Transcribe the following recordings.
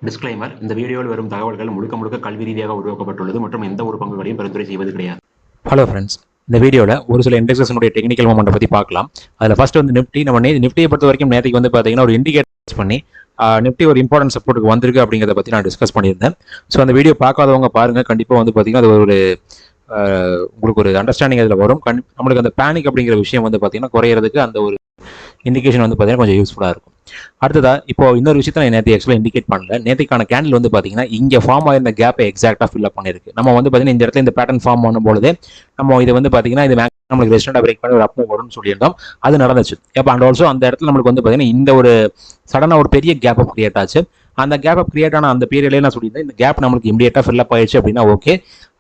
Disclaimer: இந்த வீடியோவில் வரும் தகவல்கள் முழுக்க முழுக்க கல்வி ரீதியாக உருவாக்கப்பட்டுள்ளது மற்றும் எந்த ஒரு பங்குகளையும் பரிந்துரை செய்வது கிடையாது. ஹலோ ஃப்ரெண்ட்ஸ், இந்த வீடியோவில் ஒரு சில இண்டெக்ஸனுடைய டெக்னிக்கல் மூமெண்ட்டை பற்றி பார்க்கலாம். அதில் ஃபர்ஸ்ட் வந்து நிஃப்டி. நம்ம நிஃப்டியை பொறுத்த வரைக்கும் நேற்றுக்கு வந்து பார்த்தீங்கன்னா ஒரு இண்டிகேட்டர் பண்ணி நிஃப்டி ஒரு இம்பார்ட்டன்ட் சப்போர்ட்டுக்கு வந்திருக்கு அப்படிங்கிறத பற்றி நான் டிஸ்கஸ் பண்ணியிருந்தேன். ஸோ அந்த வீடியோ பார்க்காதவங்க பாருங்கள். கண்டிப்பாக வந்து பார்த்தீங்கன்னா அது ஒரு உங்களுக்கு ஒரு அண்டர்ஸ்டாண்டிங் அதில் வரும். நம்மளுக்கு அந்த பேனிக் அப்படிங்கிற விஷயம் வந்து பார்த்தீங்கன்னா குறையிறதுக்கு அந்த ஒரு இண்டிகேஷன் வந்து பார்த்தீங்கன்னா கொஞ்சம் யூஸ்ஃபுல்லாக இருக்கும். அடுத்ததா இப்போ இன்னொரு விஷயத்தை நான் நேற்று ஆக்சுவலாக இண்டிகேட் பண்ணல. நேற்றுக்கான கேண்டில் வந்து பார்த்தீங்கன்னா இங்கே ஃபார்ம் ஆயிருந்த கேப்பை எக்ஸாக்டாக ஃபில்அப் பண்ணியிருக்கு. நம்ம வந்து பார்த்தீங்கன்னா இந்த இடத்துல இந்த பேட்டர்ன் ஃபார்ம் பண்ணும்போது நம்ம இது வந்து பார்த்தீங்கன்னா இது நம்மளுக்கு ரெஸ்டாரண்ட் பிரேக் பண்ணி ஒரு அப் மூவ் வரும்னு சொல்லியிருந்தோம். அது நடந்துச்சு. அப்போ அண்ட் ஆல்சோ அந்த இடத்துல நம்மளுக்கு வந்து பார்த்தீங்கன்னா இந்த ஒரு சடனாக ஒரு பெரிய கேப் கிரியேட் ஆச்சு. அந்த கேப் கிரியேட் ஆன அந்த பீரியட்லேயே நான் சொல்லியிருந்தேன் இந்த கேப் நம்மளுக்கு இமீடியட்டாக ஃபில்அப் ஆயிடுச்சு அப்படின்னா ஓகே.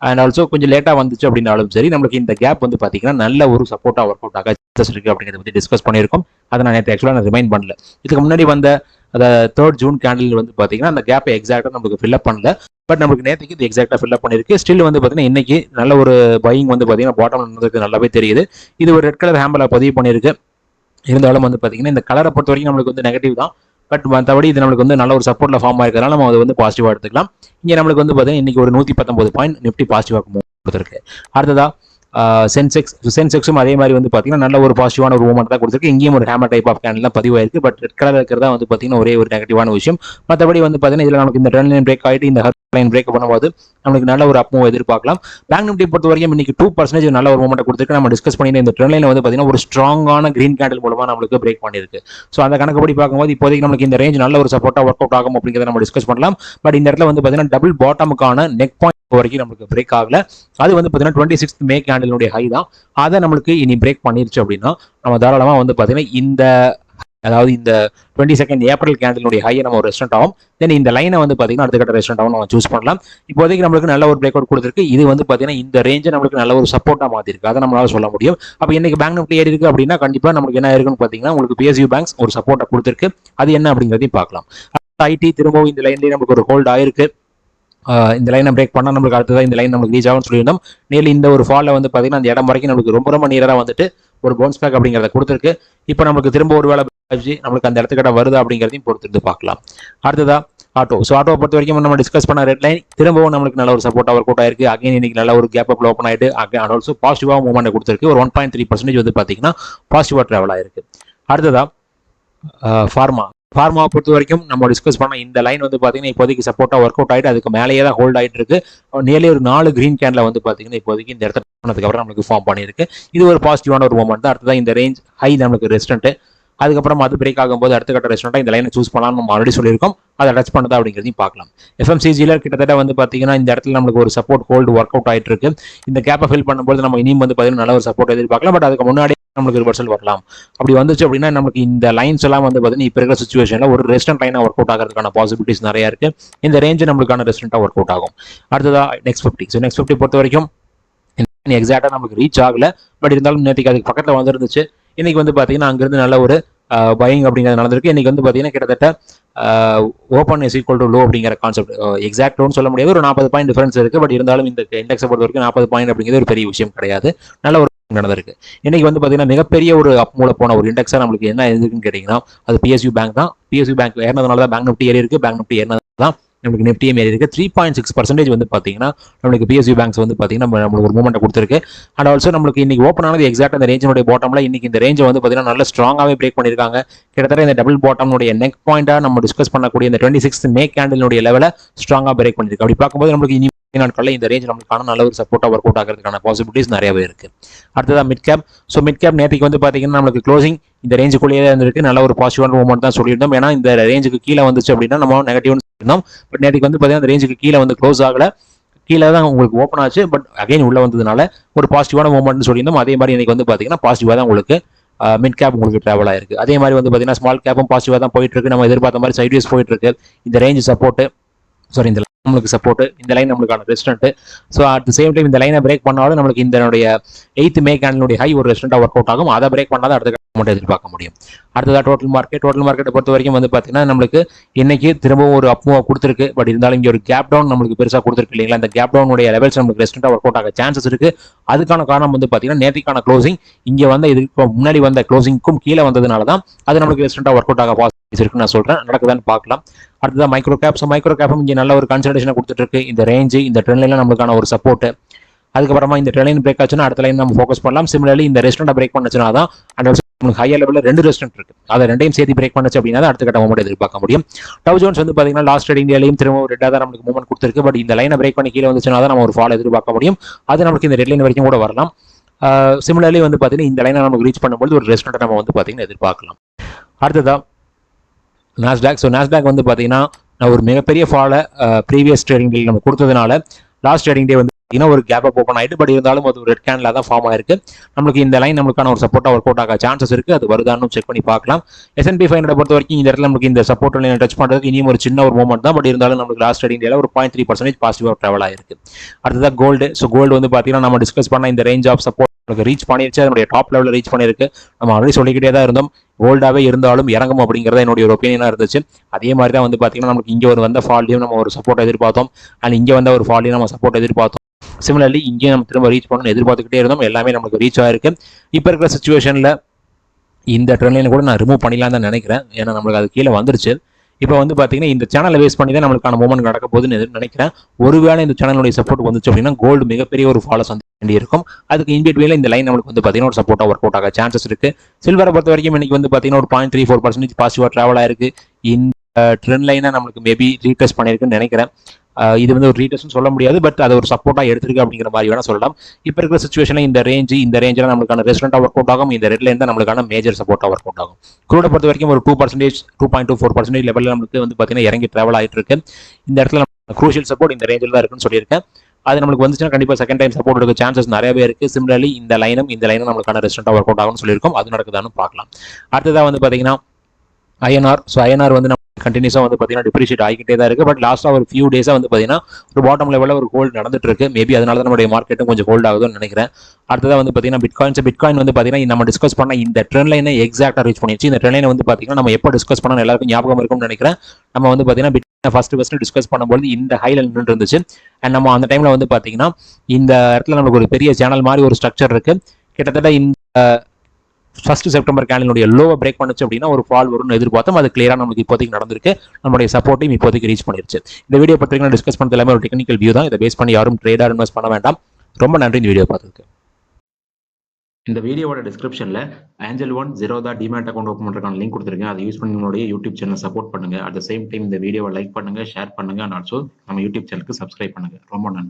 அண்ட் ஆல்சோ கொஞ்சம் லேட்டாக வந்துச்சு அப்படின்னாலும் சரி, நம்மளுக்கு இந்த கேப் வந்து பார்த்தீங்கன்னா நல்ல ஒரு சப்போர்ட்டாக ஒர்க் அவுட் ஆக சான்சஸ் இருக்குது அப்படிங்கிறத பற்றி டிஸ்கஸ் பண்ணியிருக்கோம். அதை நான் நேற்று ஆக்சுவலாக நான் ரிமைண்ட் பண்ணல. இதுக்கு முன்னாடி வந்த அந்த 3rd ஜூன் கேண்டில் வந்து பார்த்தீங்கன்னா அந்த கேப்பை எக்ஸாக்டாக நமக்கு ஃபில்அப் பண்ணல. பட் நமக்கு நேற்றுக்கு இது எக்ஸாக்டாக ஃபில்அப் பண்ணிருக்கு. ஸ்டில் வந்து பார்த்தீங்கன்னா இன்னைக்கு நல்ல ஒரு பையிங் வந்து பார்த்தீங்கன்னா பாட்டம் நடந்திருக்கு, நல்லாவே தெரியுது. இது ஒரு ரெட் கலர் ஹேம்பரில் பதிவு பண்ணியிருக்கு. இருந்தாலும் வந்து பார்த்தீங்கன்னா இந்த கலரை பொறுத்த வரைக்கும் நம்மளுக்கு வந்து நெகட்டிவ் தான். பட் மற்றபடி இது நம்மளுக்கு வந்து நல்ல ஒரு சப்போர்ட்ல ஃபார்ம் ஆயிருக்கிறதுனால நம்ம அதை வந்து பாசிட்டிவாக எடுத்துக்கலாம். இங்கே நம்மளுக்கு வந்து பார்த்தீங்கன்னா இன்னைக்கு ஒரு 119 பாயிண்ட் நிஃப்டி பாசிட்டிவாக கொடுத்துருக்கு. அடுத்ததா சென்செக்ஸும் அதே மாதிரி வந்து பார்த்தீங்கன்னா நல்ல ஒரு பாசிட்டிவான ஒரு மூவ்மெண்ட் தான் கொடுத்துருக்கு. இங்கேயும் ஒரு ஹேமர் டைப் ஆஃப் கேண்டில் தான் பதிவாயிருக்கு. பட் ரெட் கலர் இருக்கிறதா வந்து பார்த்தீங்கன்னா ஒரே ஒரு நெகட்டிவான விஷயம். மற்றபடி வந்து பார்த்தீங்கன்னா இதில் நமக்கு இந்த ட்ரெண்ட் லைன் பிரேக் ஆகிட்டு இந்த லைன் பிரேக் பண்ணும்போது நமக்கு நல்ல ஒரு அப் மூவ் எதிர்பார்க்கலாம். பேங்க் நிஃப்டி பொறுத்த வரைக்கும் இன்னைக்கு 2% நல்ல ஒரு மூவ்மெண்ட் கொடுத்துருக்கு. நம்ம டிஸ்கஸ் பண்ணிட்டு இந்த ட்ரெண்ட் லைன் வந்து பார்த்தீங்கன்னா ஒரு ஸ்ட்ராங்கான கிரீன் கேண்டில் மூலமா நம்மளுக்கு பிரேக் பண்ணிருக்கு. ஸோ அந்த கணக்குப்படி பார்க்கும்போது இப்போதைக்கு நமக்கு இந்த ரேஞ்ச் நல்ல ஒரு சப்போர்ட்டா ஒர்க் அவுட் ஆகும் அப்படிங்கிறத நம்ம டிஸ்கஸ் பண்ணலாம். பட் இந்த இடத்துல வந்து பார்த்தீங்கன்னா டபுள் பாட்டமுக்கான நெக் பாயிண்ட் வரைக்கும் நமக்கு பிரேக் ஆகல. அது வந்து பார்த்தீங்கன்னா 26th மே கேண்டிலுடைய ஹை தான். அதை நம்மளுக்கு இனி பிரேக் பண்ணிருச்சு அப்படின்னா நம்ம தாராளமா வந்து பார்த்தீங்கன்னா இந்த 22nd ஏப்ரல் கேண்டிலுடைய ஹையை நம்ம ஒரு ரெஸ்டாரண்ட் ஆகும். தென் இந்த லைனை வந்து பார்த்தீங்கன்னா அடுத்த கட்ட ரெஸ்டாரண்ட் ஆகும் நம்ம சூஸ் பண்ணலாம். இப்போதைக்கு நம்மளுக்கு நல்ல ஒரு பிரேக் அவுட் கொடுத்துருக்கு. இது வந்து பார்த்தீங்கன்னா இந்த ரேஞ்சை நம்மளுக்கு நல்ல ஒரு சப்போர்ட்டா மாத்திருக்கு. அதை நம்மளால சொல்ல முடியும். அப்போ இன்னைக்கு பேங்க் நிஃப்டி ஏறி இருக்கு அப்படின்னா கண்டிப்பா நமக்கு என்ன இருக்குன்னு பார்த்தீங்கன்னா உங்களுக்கு PSU பேங்க்ஸ் ஒரு சப்போர்ட்டை கொடுத்துருக்கு. அது என்ன அப்படிங்கிறதையும் பார்க்கலாம். ஐடி திரும்பவும் இந்த லைன்லேயே நமக்கு ஒரு ஹோல்ட் ஆயிருக்கு. இந்த லைனை பிரேக் பண்ணால் நம்மளுக்கு அடுத்ததான் இந்த லைன் நமக்கு ரீச் ஆகும்னு சொல்லியிருந்தோம். நேரில் இந்த ஒரு ஃபாலில் வந்து பார்த்தீங்கன்னா அந்த இடம் வரைக்கும் நமக்கு ரொம்ப நியராக வந்துட்டு ஒரு பவுன்ஸ் பேக் அப்படிங்கிறத கொடுத்துருக்கு. இப்போ நமக்கு திரும்ப ஒரு வேலை நம்மளுக்கு அந்த இடத்துக்கிட்ட வருது அப்படிங்கிறதையும் பொறுத்து பார்க்கலாம். அடுத்ததா ஆட்டோ. ஸோ ஆட்டோ பொறுத்த வரைக்கும் நம்ம டிஸ்கஸ் பண்ண ரெட் லைன் திரும்பவும் நம்மளுக்கு நல்ல ஒரு சப்போர்ட் ஒர்க் அவுட் ஆயிருக்கு. அகைன் இன்னைக்கு நல்ல ஒரு கேப் அப் ஓப்பன் ஆயிட்டு அண்ட் ஆல்சோ பாசிட்டிவாக மூவ்மெண்ட் கொடுத்துருக்கு. ஒரு 1.3% வந்து பார்த்தீங்கன்னா பாசிட்டிவாக ட்ராவல் ஆயிருக்கு. அடுத்ததா ஃபார்மா பொறுத்த வரைக்கும் நம்ம டிஸ்கஸ் பண்ண இந்த லைன் வந்து பார்த்தீங்கன்னா இப்போதைக்கு சப்போர்ட்டாக ஒர்க் அவுட் ஆகிட்டு அதுக்கு மேலேயே தான் ஹோல்ட் ஆகிட்டு இருக்கு. நியர்லி ஒரு 4 கிரீன் கேண்டில் வந்து பார்த்தீங்கன்னா இப்போதைக்கு இந்த இடத்துல பண்ணதுக்கு அப்புறம் நம்மளுக்கு ஃபார்ம் பண்ணியிருக்கு. இது ஒரு பாசிட்டிவான ஒரு மூவ்மெண்ட் தான். அடுத்ததான் இந்த ரேஞ்ச் ஹை நம்மளுக்கு ரெஸ்டன்ட். அதுக்கப்புறம் அது பிரேக் ஆகும்போது அடுத்த கட்ட ரெஸ்டாரண்ட்டாக இந்த லைனை சூஸ் பண்ணலாம் நம்ம ஆல்ரெடி சொல்லியிருக்கோம். அதை டச் பண்ணுதா அப்படிங்கிறதையும் பார்க்கலாம். FMCGல கிட்டத்தட்ட வந்து பார்த்தீங்கன்னா இந்த இடத்துல நம்மளுக்கு ஒரு சப்போர்ட் ஹோல்டு ஒர்க் அவுட் ஆகிட்டு இருக்கு. இந்த கேப்பை ஃபில் பண்ணும்போது நம்ம இனியும் வந்து பார்த்தீங்கன்னா நல்ல ஒரு சப்போர்ட் எதிர்பார்க்கலாம். பட் அதுக்கு முன்னாடி நம்மளுக்கு ரிவர்சல் வரலாம். அப்படி வந்துச்சு அப்படின்னா நமக்கு இந்த லைன்ஸ் எல்லாம் வந்து பார்த்தீங்கன்னா இப்போ இருக்கிற சுச்சுவேஷன்ல ஒரு ரெஸ்டன்ட் லைனாக ஒர்க் அவுட் ஆகிறதுக்கான பாசிபிலிட்டிஸ் நிறைய இருக்கு. இந்த ரேஞ்சு நம்மளுக்கான ரெஸ்டன்ட்டாக ஒர்க் அவுட் ஆகும். அடுத்ததா நெக்ஸ்ட் 50. ஸோ நெக்ஸ்ட் 50 பொறுத்த வரைக்கும் எக்ஸாக்டாக நமக்கு ரீச் ஆகல. பட் இருந்தாலும் நேற்றுக்கு அதுக்கு பக்கத்தில் வந்துருந்துச்சு. இன்னைக்கு வந்து பார்த்தீங்கன்னா அங்கிருந்து நல்ல ஒரு பையிங் அப்படிங்கிறது நடந்திருக்கு. இன்னைக்கு வந்து பார்த்தீங்கன்னா கிட்டத்தட்ட open is equal to low அப்படிங்கிற கான்செப்ட் எக்ஸாக்ட் லோன்னு சொல்ல முடியாது. ஒரு 40 பாயிண்ட் டிஃபரன்ஸ் இருக்கு. பட் இருந்தாலும் இந்த இண்டெக்ஸை பொறுத்த வரைக்கும் 40 பாயிண்ட் அப்படிங்கிறது ஒரு பெரிய விஷயம் கிடையாது. நல்ல ஒரு நடந்திருக்கு. இன்னைக்கு வந்து பார்த்தீங்கன்னா மிகப்பெரிய ஒரு அப் மூல போன ஒரு இண்டெக்ஸா நம்மளுக்கு என்ன இருக்குன்னு கேட்டீங்கன்னா அது PSU பேங்க் தான். PSU பேங்க் ஏறினதுனால தான் பேங்க் நிஃப்டி ஏறி இருக்கு. பேங்க் நிஃப்டி ஏறினது தான் நம்மளுக்கு நிஃப்டியும் ஏறி இருக்கு. 3.6% வந்து பார்த்தீங்கன்னா நம்மளுக்கு PSU பேங்க்ஸ் வந்து பார்த்தீங்கன்னா நம்மளுக்கு ஒரு மூவ்மெண்ட் கொடுத்துருக்கு. அண்ட் ஆல்சோ நம்மளுக்கு இன்னைக்கு ஓப்பன் ஆனது எக்ஸாக்ட் அந்த ரேஞ்சினுடைய பாட்டம்ல இன்னைக்கு இந்த ரேஞ்சை வந்து பார்த்தீங்கன்னா நல்ல ஸ்ட்ராங்காகவே பிரேக் பண்ணியிருக்காங்க. கிட்டத்தட்ட இந்த டபுள் பாட்டம்னுடைய நெக் பாயிண்டா நம்ம டிஸ்கஸ் பண்ணக்கூடிய இந்த 26th மே கேண்டிலுடைய லெவலை ஸ்ட்ராங்காக பிரேக் பண்ணிருக்கு. அப்படி பார்க்கும்போது நம்மளுக்கு இனி நாட்களில் இந்த ரேஞ்ச் நம்மளுக்கான நல்ல ஒரு சப்போர்ட்டாக ஒர்க் அவுட் ஆகிறதுக்கான பாசிபிலிட்டிஸ் நிறையவே இருக்கு. அடுத்ததான் mid cap. So mid cap நேற்றுக்கு வந்து பார்த்தீங்கன்னா நம்மளுக்கு க்ளோசிங் இந்த ரேஞ்சுக்குள்ளேயே இருந்திருக்கு. நல்ல ஒரு பாசிட்டிவான மூவ்மெண்ட் தான் சொல்லியிருந்தோம். ஏன்னா இந்த ரேஞ்சுக்கு கீழே வந்துச்சு அப்படின்னா நம்ம நெகட்டிவ்னு சொல்லியிருந்தோம். பட் நேற்றுக்கு வந்து பார்த்தீங்கன்னா இந்த ரேஞ்சுக்கு கீழே வந்து க்ளோஸ் ஆகல. கீழே தான் உங்களுக்கு ஓப்பன் ஆச்சு. பட் அகைன் உள்ள வந்ததுனால ஒரு பாசிட்டிவான மூவ்மெண்ட்னு சொல்லியிருந்தோம். அதே மாதிரி இன்னைக்கு வந்து பார்த்தீங்கன்னா பாசிட்டிவாக தான் உங்களுக்கு மிட் கேப் உங்களுக்கு ட்ராவல் ஆயிருக்கு. அதே மாதிரி வந்து பார்த்தீங்கன்னா ஸ்மால் கேப்பும் பாசிட்டிவாக தான் போயிட்டு இருக்கு. நம்ம எதிர்பார்த்த மாதிரி சைட்வேஸ் போயிட்டு இருக்கு. இந்த ரேஞ்ச் சப்போர்ட் இந்த நம்மளுக்கு சப்போர்ட், இந்த லைன் நம்மளுக்கான ரெஸ்டன்ட். So at the same time இந்த லைனை பிரேக் பண்ணாலும் நம்மளுக்கு இந்த 8th மே கேண்டிலுடைய ஹை ஒரு ரெஸ்டன்ட்டாக ஒர்க் அவுட் ஆகும். அதை பிரேக் பண்ணாதான் அடுத்த மட்டும் எதிர்பார்க்க முடியும். அடுத்ததாக டோட்டல் மார்க்கெட்டை பொறுத்த வரைக்கும் வந்து பார்த்தீங்கன்னா நம்மளுக்கு இன்னைக்கு திரும்பவும் ஒரு அப் மூவ் கொடுத்துருக்கு. பட் இருந்தாலும் இங்கே ஒரு கேப் டவுன் நம்மளுக்கு பெருசாக கொடுத்துருக்கு இல்லைங்களா. இந்த கேப் டவுனுடைய லெவல்ஸ் நமக்கு ரெஸ்டெண்டாக ஒர்க் அவுட் ஆக சான்சஸ் இருக்கு. அதுக்கான காரணம் வந்து பார்த்தீங்கன்னா நேற்றுக்கான க்ளோசிங் இங்கே வந்து இதுக்கு முன்னாடி வந்த க்ளோசிங்க்கும் கீழே வந்ததுனால தான் அது நம்மளுக்கு ரெஸ்டெண்டாக ஒர்க் அவுட் ஆக பாசிபிலிட்டிஸ் இருக்குன்னு நான் சொல்றேன். நடக்குதான்னு பார்க்கலாம். அடுத்ததான் மைக்ரோ கேப்பும் இங்கே நல்ல ஒரு கன்சல்டேஷனை கொடுத்துட்டு இருக்கு. இந்த ரேஞ்சு இந்த ட்ரெண்ட் லைன்ல நம்மளுக்கான ஒரு சப்போர்ட். அதுக்கப்புறமா இந்த ட்ரெண்ட் லைன் பிரேக் ஆச்சுன்னா அடுத்த லைன் நம்ம ஃபோக்கஸ் பண்ணலாம். சிமிலர்லி இந்த ரெஸ்டெண்டை பிரேக் பண்ணுச்சுனா தான் அந்த ஹையர் லெவலில் 2 ரெஸ்டெண்ட் இருக்கு. அதை ரெண்டையும் சேர்த்து பிரேக் பண்ணுச்சு அப்படின்னா அடுத்த கட்ட மூவ்மெண்ட் எதிர்பார்க்க முடியும். டவ் ஜோன்ஸ் வந்து பார்த்தீங்கன்னா லாஸ்ட் ட்ரேடிங் டேலையும் திரும்ப ஒரு ரெட்டாக தான் நமக்கு மூவ்மெண்ட் கொடுத்துருக்கு. பட் இந்த லைனை பிரேக் பண்ணி கீழே வந்துச்சுனா தான் நம்ம ஒரு ஃபால் எதிர்பார்க்க முடியும். அது நமக்கு இந்த ரெட் லைன் வரைக்கும் கூட வரலாம். சிமிலர்லி வந்து பார்த்தீங்கன்னா இந்த லைனை நமக்கு ரீச் பண்ணும்போது ஒரு ரெஸ்டெண்ட்டை நம்ம வந்து பார்த்தீங்கன்னா எதிர்பார்க்கலாம். அடுத்ததா நாஸ்டாக் வந்து பார்த்தீங்கன்னா ஒரு மிகப்பெரிய ஃபாலை ப்ரீவியஸ் ட்ரேடிங் டே நம்ம கொடுத்ததுனால லாஸ்ட் ட்ரேடிங் டே வந்து ஒரு கேப் அப் ஓப்பன் ஆயிட்டு. பட் இருந்தாலும் அது ஒரு ரெட் கேண்டில் தான் ஃபார்ம் ஆயிருக்கு. நம்மளுக்கு இந்த லைன் நம்மளுக்கான ஒரு சப்போர்ட்டா ஒர்க் அவுட் ஆக சான்சஸ் இருக்கு. அது வருதான்னு செக் பண்ணி பார்க்கலாம். S&P 500 பொறுத்த வரைக்கும் இந்த இடத்துல நமக்கு இந்த சப்போர்ட் லைன் டச் பண்றதுக்கு இனியும் ஒரு சின்ன ஒரு மூவ்மெண்ட் தான். பட் இருந்தாலும் நமக்கு லாஸ்ட் ட்ரேடிங் டேல ஒரு 0.3% பாசிட்டிவா ட்ராவல் ஆயிருக்கு. அடுத்ததான் கோல்டு வந்து பாத்தீங்கன்னா நம்ம டிஸ்கஸ் பண்ண இந்த ரேஞ்ச் ஆஃப் சப்போர்ட் ரீச் பண்ணிருச்சு. அதனுடைய டாப் லெவலில் ரீச் பண்ணிருக்கு. நம்ம ஆல்ரெடி சொல்லிக்கிட்டே தான் இருந்தோம் கோல்டாவே இருந்தாலும் இறங்கும் அப்படிங்கிறத என்னுடைய ஒரு ஒப்பீனியனா இருந்துச்சு. அதே மாதிரி தான் வந்து பாத்தீங்கன்னா நமக்கு இங்க ஒரு வந்த ஃபால்லையும் நம்ம ஒரு சப்போர்ட் எதிர்பார்த்தோம். அண்ட் இங்க வந்த ஒரு ஃபால்லையும் நம்ம சப்போர்ட் எதிர்பார்த்தோம். சிமிலர்லி இங்கேயும் நம்ம திரும்ப ரீச் பண்ணணும்னு எதிர்பார்த்துக்கிட்டே இருந்தோம். எல்லாமே நமக்கு ரீச் ஆயிருக்கு. இப்போ இருக்கிற சுச்சுவேஷன்ல இந்த ட்ரெண்ட் லைனை கூட நான் ரிமூவ் பண்ணிடலாம் தான் நினைக்கிறேன். ஏன்னா நம்மளுக்கு அது கீழே வந்துருச்சு. இப்போ வந்து பார்த்தீங்கன்னா இந்த சேனலை வேஸ்ட் பண்ணி தான் நம்மளுக்கான மூவ்மெண்ட் நடக்க போகுதுன்னு நினைக்கிறேன். ஒருவேளை இந்த சேனலுடைய சப்போர்ட் வந்துச்சு அப்படின்னா கோல்டு மிகப்பெரிய ஒரு ஃபாலோ சந்திக்க வேண்டி இருக்கும். அதுக்கு இன்பிட்வீனில் இந்த லைன் நம்மளுக்கு வந்து பார்த்தீங்கன்னா ஒரு சப்போர்ட்டாக ஒர்க் அவுட் ஆக சான்சஸ் இருக்கு. சில்வரை பொறுத்த வரைக்கும் இன்னைக்கு வந்து பார்த்தீங்கன்னா ஒரு 0.34% பாசிட்டிவாக ட்ராவல் ஆயிருக்கு. இந்த ட்ரெண்ட் லைனை நம்மளுக்கு மேபி ரீடெஸ்ட் பண்ணியிருக்குன்னு நினைக்கிறேன். இது வந்து ஒரு ரீடெஸ்ட்னு சொல்ல முடியாது. பட் அதை ஒரு சப்போர்ட்டாக எடுத்திருக்கு அப்படிங்கிற மாதிரி வேணா சொல்லலாம். இப்போ இருக்கிற சுச்சுவேஷனில் இந்த ரேஞ்சில் நம்மளுக்கான ரெஸ்டெண்டாக ஒர்க் அவுட் ஆகும். இந்த ரெட் லைன் தான் நம்மளுக்கான மேஜர் சப்போர்ட்டாக ஒர்க் அவுட் ஆகும். க்ரூடை பொறுத்த வரைக்கும் ஒரு 2.24% லெவலில் நம்மளுக்கு வந்து பார்த்தீங்கன்னா இறங்கி ட்ராவல் ஆகிட்டு இருக்கு. இந்த இடத்துல நம்ம க்ரூஷியல் சப்போர்ட் இந்த ரேஞ்சில் தான் இருக்குன்னு சொல்லியிருக்கேன். அது நம்மளுக்கு வந்துச்சுன்னா கண்டிப்பாக செகண்ட் டைம் சப்போர்ட் எடுக்க சான்சஸ் நிறையவே இருக்கு. சிமிலர்லி இந்த லைனும் நம்மளுக்கான ரெஸ்டெண்டாக ஒர்க் அவுட் ஆகும்னு சொல்லியிருக்கோம். அது நடக்குதான்னு பார்க்கலாம். அடுத்ததாக வந்து பார்த்தீங்கன்னா ஐஎன்ஆர் வந்து கண்டினியூஸாக வந்து பார்த்தீங்கன்னா டிப்ரிஷியேட் ஆகிக்கிட்டே தான் இருக்குது. பட் லாஸ்ட்டாக ஒரு ஃபியூ டேஸாக வந்து பார்த்தீங்கன்னா ஒரு பாட்டம் லெவலில் ஒரு ஹோல்டு நடந்துட்டு இருக்கு. மேபி அதனால தான் நம்மளுடைய மார்க்கெட்டும் கொஞ்சம் ஹோல்ட் ஆகுதுன்னு நினைக்கிறேன். அடுத்ததாக வந்து பார்த்தீங்கன்னா பிட்காயின் வந்து பார்த்தீங்கன்னா நம்ம டிஸ்கஸ் பண்ண இந்த ட்ரெண்ட் லைனை எக்ஸாக்டாக ரீச் பண்ணிடுச்சு. இந்த ட்ரெண்ட் லைனை வந்து பார்த்தீங்கன்னா நம்ம எப்போ டிஸ்கஸ் பண்ணணும் எல்லாருக்கும் ஞாபகம் இருக்கும்னு நினைக்கிறேன். நம்ம வந்து பார்த்தீங்கன்னா பிட்காயின் ஃபர்ஸ்ட் டிஸ்கஸ் பண்ணும்போது இந்த ஹைல நின்று இருந்துச்சு. அண்ட் நம்ம அந்த டைமில் வந்து பார்த்தீங்கன்னா இந்த இடத்துல நமக்கு ஒரு பெரிய சேனல் மாதிரி ஒரு ஸ்ட்ரக்சர் இருக்கு. கிட்டத்தட்ட இந்த ஃபர்ஸ்ட் செப்டம்பர் கேண்டலுடைய லோவை பிரேக் பண்ணுச்சு அப்படின்னா ஒரு ஃபால் வரும்னு எதிர்பார்த்தோம். அது கிளியரா நமக்கு இப்போதைக்கு நடந்திருக்கு. நம்மளுடைய சப்போர்ட்டையும் இப்போதைக்கு ரீச் பண்ணிருச்சு. இந்த வீடியோ பத்திரிக்கை டிஸ்கஸ் பண்ணது எல்லாமே ஒரு டெக்னிக்கல் வியூ தான். இதை பேஸ் பண்ணி யாரும் ட்ரேடா இன்வெஸ்ட் பண்ண வேண்டாம். ரொம்ப நன்றி இந்த வீடியோ பார்த்ததுக்கு. இந்த வீடியோட டிஸ்கிரிப்ஷன்ல Angel One Zerodha demat account open பண்றதுக்கான லிங்க் கொடுத்துருக்கேன். அதை யூஸ் பண்ணி உங்களுடைய யூடியூப் சேனல் சப்போர்ட் பண்ணுங்க. அட் த சேம் டைம் இந்த வீடியோவை லைக் பண்ணுங்க, ஷேர் பண்ணுங்க, அண்ட் ஆல்சோ நம்ம யூடியூப் சேனலுக்கு சப்ஸ்கிரைப் பண்ணுங்க. ரொம்ப நன்றி.